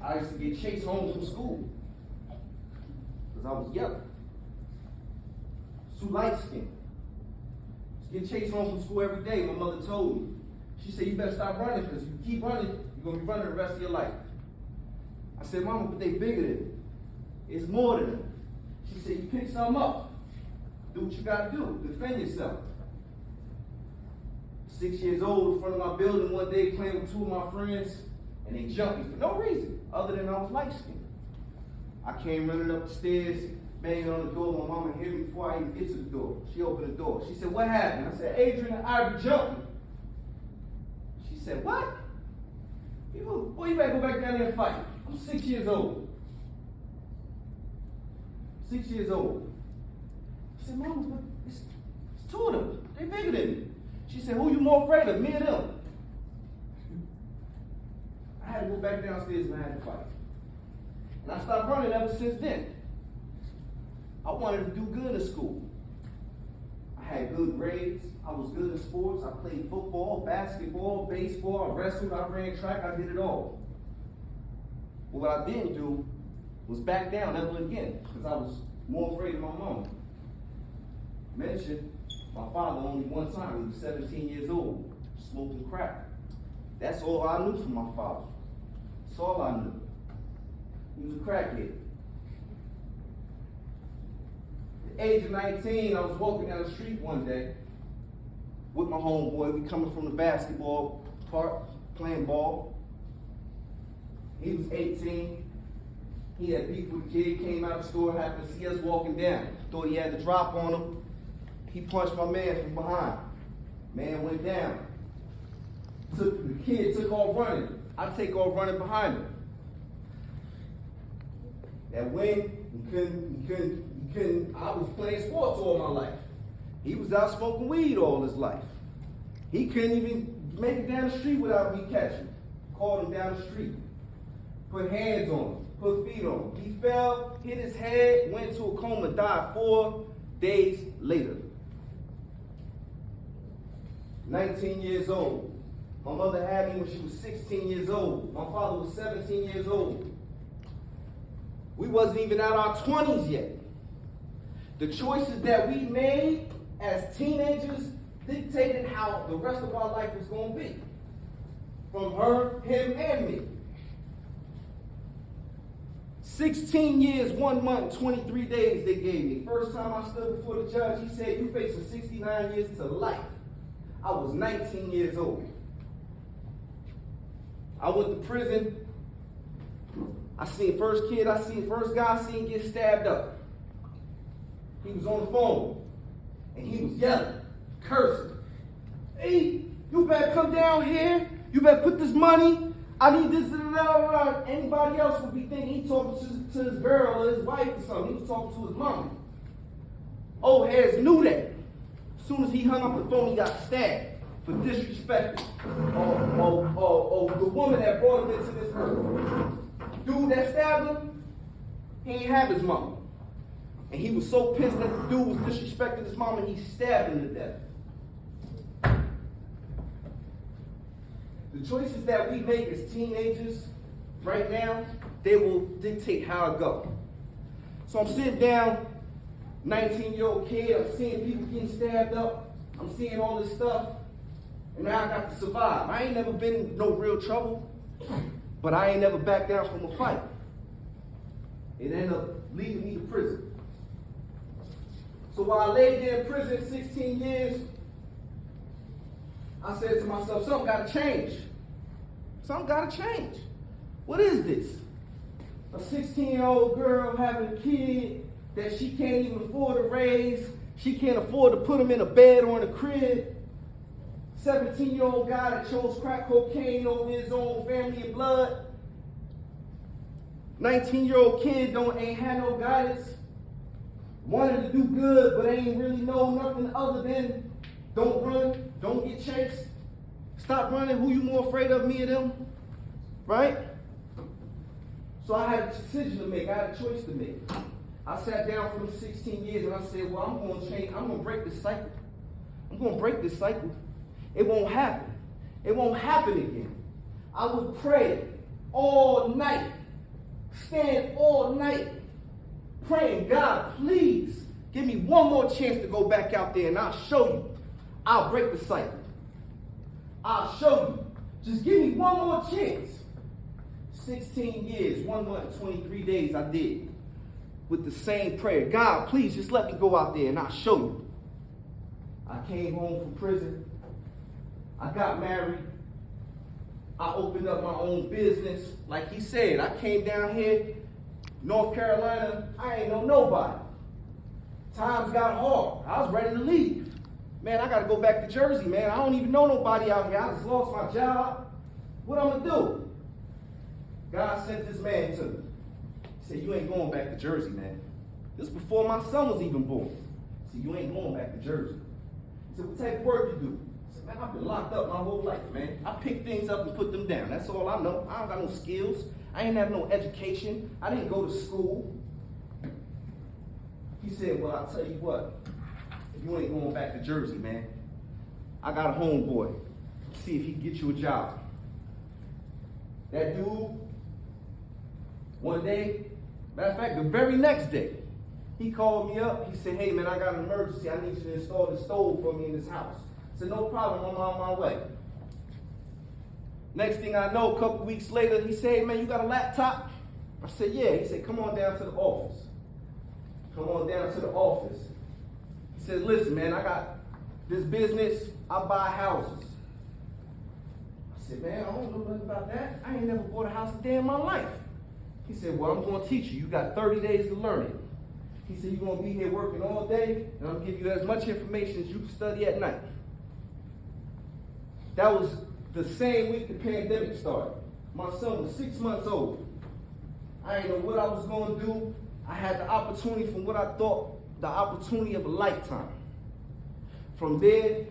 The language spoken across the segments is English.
I used to get chased home from school because I was young. Too light skinned. Get chased home from school every day. My mother told me. She said, you better stop running because if you keep running, you're going to be running the rest of your life. I said, Mama, but they bigger than me. It's more than them. She said, you pick something up. Do what you got to do. Defend yourself. 6 years old in front of my building one day playing with two of my friends, and they jumped me for no reason other than I was light skinned. I came running up the stairs, banging on the door. My mama hit me before I even get to the door. She opened the door. She said, what happened? I said, Adrian and Ivy jumped me. She said, what? Boy, you better go back down there and fight. I'm 6 years old. 6 years old. I said, Mama, but it's two of them. They're bigger than me. She said, who you more afraid of, me or them? I had to go back downstairs and I had to fight. And I stopped running ever since then. I wanted to do good in school. I had good grades. I was good in sports. I played football, basketball, baseball. I wrestled. I ran track. I did it all. But what I didn't do was back down ever again because I was more afraid of my mom. Mentioned my father only one time. He was 17 years old, smoking crack. That's all I knew from my father. That's all I knew. He was a crackhead. At the age of 19, I was walking down the street one day with my homeboy. We coming from the basketball park, playing ball. He was 18. He had beef with a kid, came out of the store, happened to see us walking down. Thought he had the drop on him. He punched my man from behind. Man went down. The kid took off running. I take off running behind him. That win, he couldn't. I was playing sports all my life. He was out smoking weed all his life. He couldn't even make it down the street without me catching him. Called him down the street. Put hands on him. Put feet on him. He fell, hit his head, went into a coma, died 4 days later. 19 years old. My mother had me when she was 16 years old. My father was 17 years old. We wasn't even out our 20s yet. The choices that we made as teenagers dictated how the rest of our life was going to be. From her, him, and me. 16 years, 1 month, 23 days they gave me. First time I stood before the judge, he said, you facing 69 years to life. I was 19 years old. I went to prison. I seen first guy I seen get stabbed up. He was on the phone, and he was yelling, cursing. Hey, you better come down here. You better put this money. I need this. Anybody else would be thinking he talking to his girl or his wife or something. He was talking to his mom. Old heads knew that. As soon as he hung up the phone, he got stabbed for disrespecting. The woman that brought him into this earth. Dude that stabbed him, he ain't have his mama. And he was so pissed that the dude was disrespecting his mama, he stabbed him to death. The choices that we make as teenagers right now, they will dictate how it goes. So I'm sitting down, 19-year-old kid, I'm seeing people getting stabbed up, I'm seeing all this stuff, and now I got to survive. I ain't never been in no real trouble, but I ain't never backed down from a fight. It ended up leading me to prison. So while I laid there in prison 16 years, I said to myself, something got to change. Something got to change. What is this? A 16-year-old girl having a kid that she can't even afford to raise. She can't afford to put him in a bed or in a crib. 17-year-old guy that chose crack cocaine over his own family and blood. 19-year-old kid ain't had no guidance. Wanted to do good, but ain't really know nothing other than don't run, don't get chased. Stop running. Who you more afraid of, me or them? Right? So I had a decision to make. I had a choice to make. I sat down for them 16 years and I said, well, I'm going to change. I'm going to break this cycle. I'm going to break this cycle. It won't happen. It won't happen again. I would pray all night stand all night praying, God, please give me one more chance to go back out there and I'll show you. I'll break the cycle. I'll show you. Just give me one more chance. 16 years, 1 month, 23 days I did with the same prayer. God, please just let me go out there and I'll show you. I came home from prison. I got married. I opened up my own business. Like he said, I came down here, North Carolina, I ain't know nobody. Times got hard. I was ready to leave. Man, I got to go back to Jersey, man. I don't even know nobody out here. I just lost my job. What I'm going to do? God sent this man to me. He said, you ain't going back to Jersey, man. This was before my son was even born. He said, you ain't going back to Jersey. He said, what type of work you do? I said, man, I've been locked up my whole life, man. I pick things up and put them down. That's all I know. I don't got no skills. I ain't have no education. I didn't go to school. He said, well, I'll tell you what. If you ain't going back to Jersey, man, I got a homeboy. See if he can get you a job. That dude, one day, matter of fact, the very next day, he called me up. He said, hey, man, I got an emergency. I need you to install the stove for me in this house. I said, no problem. I'm on my way. Next thing I know, a couple weeks later, he said, hey, man, you got a laptop? I said, yeah. He said, come on down to the office. Come on down to the office. He said, listen, man, I got this business. I buy houses. I said, man, I don't know nothing about that. I ain't never bought a house a day in my life. He said, well, I'm going to teach you. You got 30 days to learn it. He said, you're going to be here working all day, and I'm going to give you as much information as you can study at night. That was the same week the pandemic started. My son was 6 months old. I didn't know what I was going to do. I had the opportunity from what I thought, the opportunity of a lifetime. From there,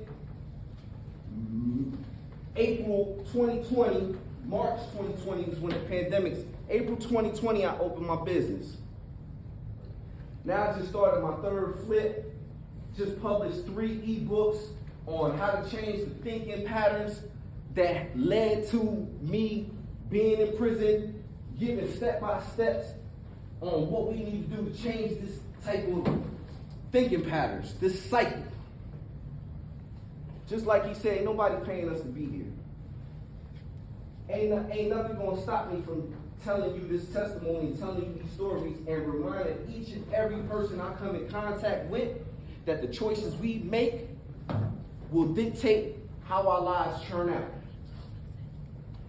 April 2020, March 2020 was when the pandemic, April 2020, I opened my business. Now I just started my third flip, just published 3 ebooks on how to change the thinking patterns that led to me being in prison, giving step-by-steps on what we need to do to change this type of thinking patterns, this cycle. Just like he said, ain't nobody paying us to be here. Ain't nothing gonna stop me from telling you this testimony and telling you these stories and reminding each and every person I come in contact with that the choices we make will dictate how our lives turn out.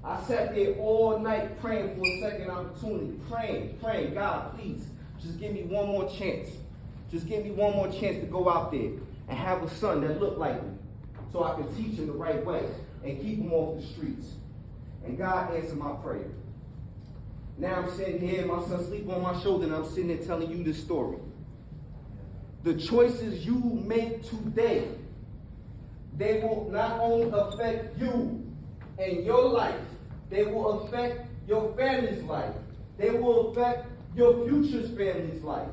I sat there all night praying for a second opportunity, praying, God, please, just give me one more chance. Just give me one more chance to go out there and have a son that looked like me so I can teach him the right way and keep him off the streets. And God answered my prayer. Now I'm sitting here, my son sleeping on my shoulder, and I'm sitting there telling you this story. The choices you make today, they will not only affect you and your life, they will affect your family's life. They will affect your future's family's life.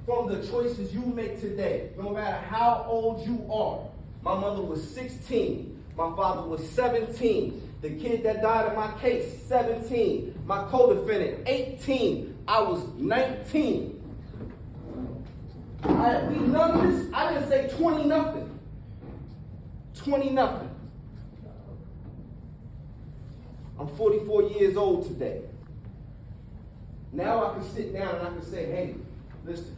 From the choices you make today, no matter how old you are. My mother was 16. My father was 17. The kid that died in my case, 17. My co-defendant, 18. I was 19. None of this, I didn't say 20 nothing. 20 nothing. I'm 44 years old today. Now I can sit down and I can say, hey, listen,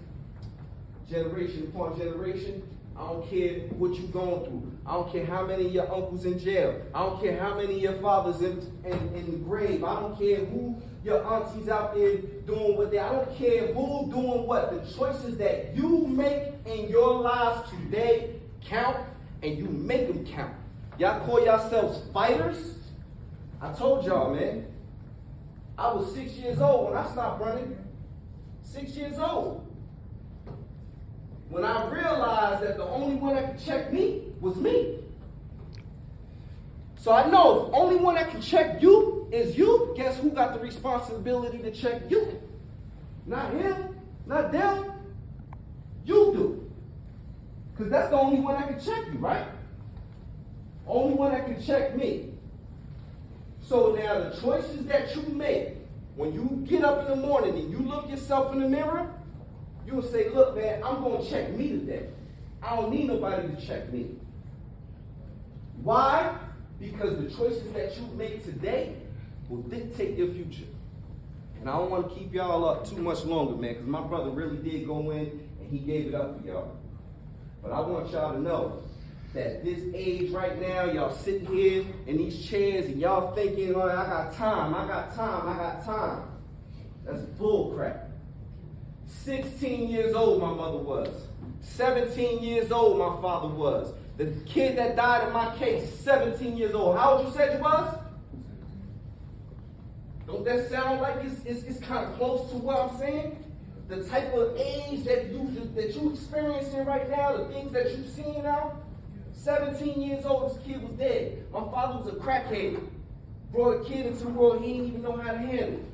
generation upon generation, I don't care what you're going through. I don't care how many of your uncles in jail. I don't care how many of your fathers in the grave. I don't care who your aunties out there doing what they. I don't care who doing what. The choices that you make in your lives today count, and you make them count. Y'all call yourselves fighters? I told y'all, man. I was 6 years old when I stopped running. 6 years old. When I realized that the only one that could check me was me. So I know if the only one that can check you is you, guess who got the responsibility to check you? Not him, not them. You do. Because that's the only one that can check you, right? Only one that can check me. So now the choices that you make when you get up in the morning and you look yourself in the mirror, you'll say, look, man, I'm going to check me today. I don't need nobody to check me. Why? Because the choices that you make today will dictate your future. And I don't want to keep y'all up too much longer, man, because my brother really did go in and he gave it up for y'all. But I want y'all to know that this age right now, y'all sitting here in these chairs and y'all thinking, oh, I got time. That's bull crap. 16 years old my mother was. 17 years old my father was. The kid that died in my case, 17 years old. How old you said you was? Don't that sound like it's kind of close to what I'm saying? The type of age that you experiencing right now, the things that you've seen now. 17 years old, this kid was dead. My father was a crackhead. Brought a kid into the world he didn't even know how to handle it.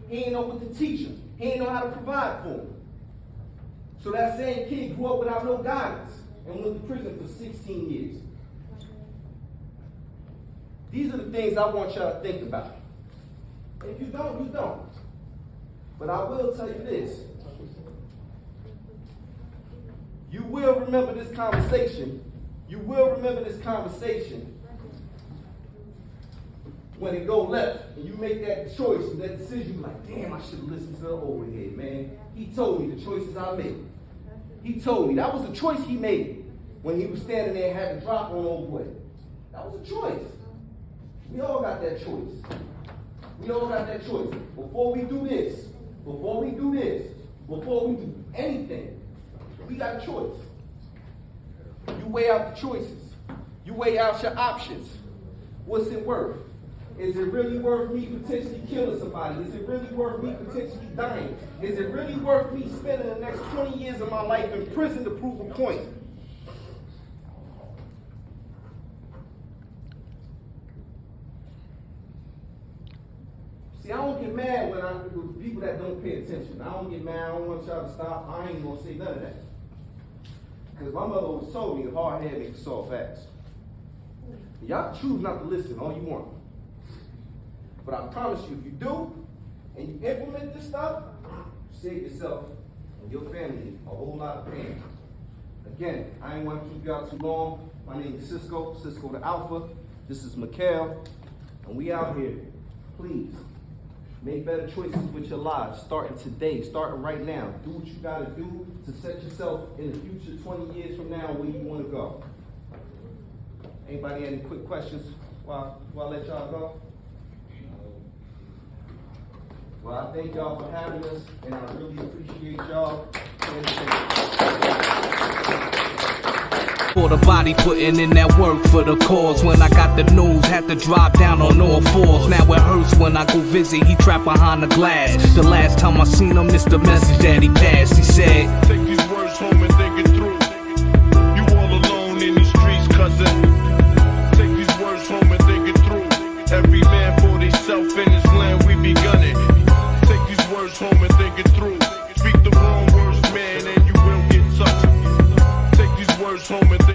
He didn't know what to teach him. He didn't know how to provide for him. So that same kid grew up without no guidance and went to prison for 16 years. These are the things I want y'all to think about. If you don't, you don't. But I will tell you this. You will remember this conversation. You will remember this conversation when it go left and you make that choice and that decision. You're like, damn, I should have listened to the old head, man. He told me the choices I made. He told me. That was a choice he made when he was standing there and had to drop on old boy. That was a choice. We all got that choice. We all got that choice. Before we do this, before we do anything, we got a choice. You weigh out the choices. You weigh out your options. What's it worth? Is it really worth me potentially killing somebody? Is it really worth me potentially dying? Is it really worth me spending the next 20 years of my life in prison to prove a point? See, I don't get mad with people that don't pay attention. I don't get mad. I don't want y'all to stop. I ain't going to say none of that. Because my mother always told me, the hard head makes a soft ass. Y'all choose not to listen all you want. But I promise you, if you do, and you implement this stuff, you save yourself and your family a whole lot of pain. Again, I ain't want to keep y'all too long. My name is Cisco Da Alpha. This is Mikhail, and we out here. Please, make better choices with your lives, starting today, starting right now. Do what you got to do to set yourself in the future 20 years from now where you want to go. Anybody have any quick questions while I let y'all go? Well, I thank y'all for having us, and I really appreciate y'all. For the body putting in that work for the cause. When I got the news, had to drive down on all fours. Now it hurts when I go visit, he trapped behind the glass. The last time I seen him, it's the message that he passed. He said,